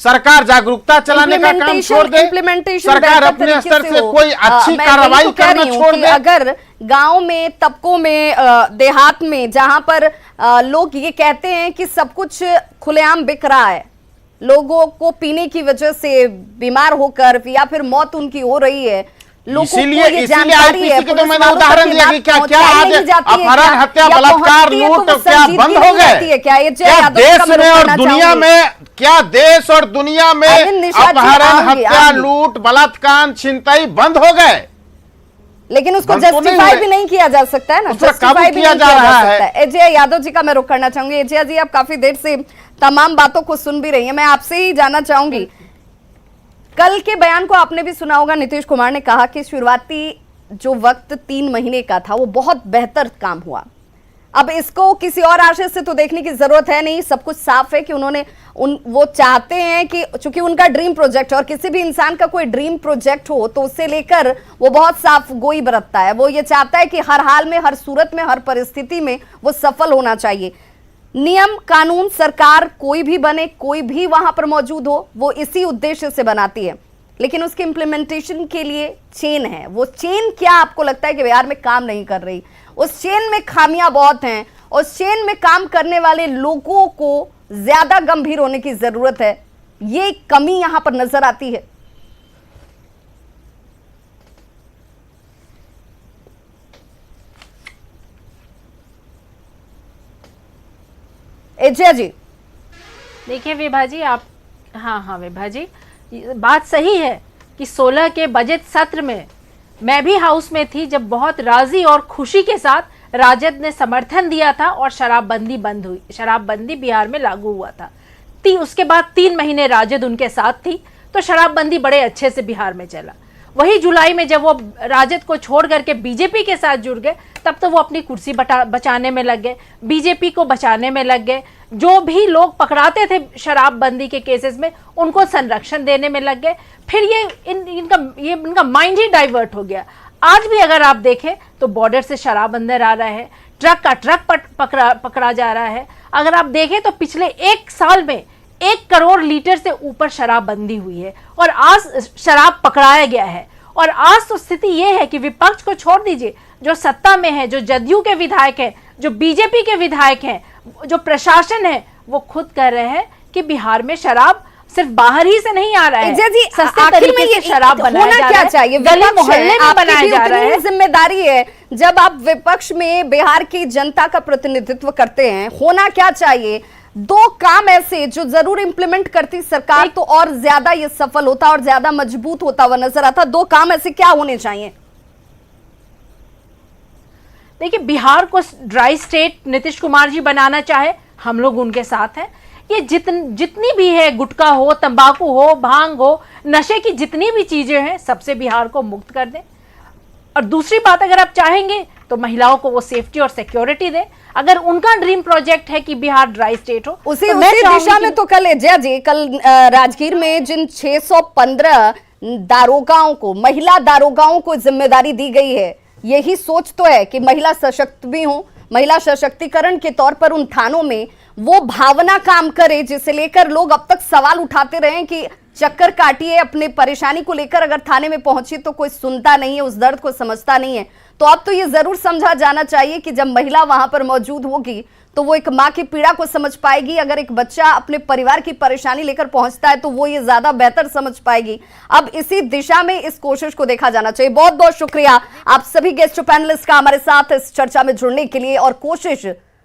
सरकार जागरूकता चलाने का काम छोड़ दे, सरकार अपने स्तर से कोई अच्छी कार्रवाई करना छोड़ दे। अगर गांव में, तबकों में, देहात में जहां पर लोग ये कहते हैं कि सब कुछ खुलेआम बिक रहा है, लोगों को पीने की वजह से बीमार होकर या फिर मौत उनकी हो रही है, इसीलिए आईपीसी के तो मैंने उदाहरण दिया कि क्या क्या आज अपहरण, हत्या, बलात्कार, लूट क्या बंद हो गए? क्या देश में और दुनिया में, क्या देश और दुनिया में अपहरण, हत्या, लूट, बलात्कार, छिनतई बंद हो गए? लेकिन उसको जस्टिफाई भी नहीं किया जा सकता है ना, जस्टिफाई भी किया जा रहा है। एजे यादव जी का मैं रुख करना चाहूंगी। एजे जी, आप काफी देर से तमाम बातों को सुन भी रही हैं, मैं आपसे ही जानना चाहूंगी, कल के बयान को आपने भी सुना होगा, नीतीश कुमार ने कहा कि शुरुआती जो वक्त 3 महीने का था वो बहुत बेहतर काम हुआ। अब इसको किसी और आशय से तो देखने की जरूरत है नहीं, सब कुछ साफ है कि उन्होंने वो चाहते हैं कि चूंकि उनका ड्रीम प्रोजेक्ट, और किसी भी इंसान का कोई ड्रीम प्रोजेक्ट हो तो उससे लेकर वो बहुत साफ गोई बरतता है। वो ये चाहता है कि हर हाल में, हर सूरत में, हर परिस्थिति में वो सफल होना चाहिए। नियम कानून सरकार कोई भी बने, कोई भी वहां पर मौजूद हो, वो इसी उद्देश्य से बनाती है, लेकिन उसके इम्प्लीमेंटेशन के लिए चेन है। वो चेन क्या आपको लगता है कि बिहार में काम नहीं कर रही? उस चेन में खामियां बहुत हैं, उस चेन में काम करने वाले लोगों को ज्यादा गंभीर होने की जरूरत है, ये कमी यहां पर नजर आती है। एजिया जी, देखिए विभा जी, आप हाँ विभा जी, बात सही है कि 16 के बजट सत्र में मैं भी हाउस में थी जब बहुत राजी और खुशी के साथ राजद ने समर्थन दिया था और शराबबंदी बंद हुई, शराबबंदी बिहार में लागू हुआ था। उसके बाद 3 महीने राजद उनके साथ थी तो शराबबंदी बड़े अच्छे से बिहार में चला। वही जुलाई में जब वो राजद को छोड़ करके बीजेपी के साथ जुड़ गए, तब तो वो अपनी कुर्सी बचाने में लग गए, बीजेपी को बचाने में लग गए। जो भी लोग पकड़ाते थे शराबबंदी के केसेस में, उनको संरक्षण देने में लग गए। फिर ये इनका माइंड ही डाइवर्ट हो गया। आज भी अगर आप देखें तो बॉर्डर से शराब अंदर आ रहा है, ट्रक का ट्रक पकड़ा जा रहा है। अगर आप देखें तो पिछले 1 साल में 1 करोड़ लीटर से ऊपर शराबबंदी हुई है और आज शराब पकड़ाया गया है। और आज तो स्थिति यह है कि विपक्ष को छोड़ दीजिए, जो सत्ता में है, जो जदयू के विधायक हैं, जो बीजेपी के विधायक हैं, जो प्रशासन है, वो खुद कह रहे हैं कि बिहार में शराब सिर्फ बाहर ही से नहीं आ रहा है, सस्ते तरीके से शराब बनाया जा रहा है, चाहिए गली मोहल्ले में बनाया जा रहा है। जिम्मेदारी है जब आप विपक्ष में बिहार की जनता का प्रतिनिधित्व करते हैं, होना क्या चाहिए? 2 काम ऐसे जो जरूर इंप्लीमेंट करती सरकार तो और ज्यादा ये सफल होता और ज्यादा मजबूत होता हुआ नजर आता। 2 काम ऐसे क्या होने चाहिए? देखिए, बिहार को ड्राई स्टेट नीतीश कुमार जी बनाना चाहे, हम लोग उनके साथ हैं। ये जितनी भी है, गुटखा हो, तंबाकू हो, भांग हो, नशे की जितनी भी चीजें हैं, सबसे बिहार को मुक्त कर दें। और दूसरी बात, अगर आप चाहेंगे तो महिलाओं को वो सेफ्टी और सिक्योरिटी दें। अगर उनका ड्रीम प्रोजेक्ट है कि बिहार ड्राई स्टेट हो, उसी दिशा में तो कल एजिया जी, कल राजगीर में जिन 615 दारोगाओं को, महिला दारोगाओं को जिम्मेदारी दी गई है, यही सोच तो है कि महिला सशक्त भी हो, महिला सशक्तिकरण के तौर पर उन थानों में वो भावना काम करे जिसे लेकर लोग अब तक सवाल उठाते रहे कि चक्कर काटिए अपने परेशानी को लेकर, अगर थाने में पहुंची तो कोई सुनता नहीं है, उस दर्द को समझता नहीं है। तो अब तो ये जरूर समझा जाना चाहिए कि जब महिला वहां पर मौजूद होगी तो वो एक माँ की पीड़ा को समझ पाएगी। अगर एक बच्चा अपने परिवार की परेशानी लेकर पहुंचता है तो वो ये ज्यादा बेहतर समझ पाएगी। अब इसी दिशा में इस कोशिश को देखा जाना चाहिए। बहुत बहुत शुक्रिया आप सभी गेस्ट पैनलिस्ट का हमारे साथ इस चर्चा में जुड़ने के लिए और कोशिश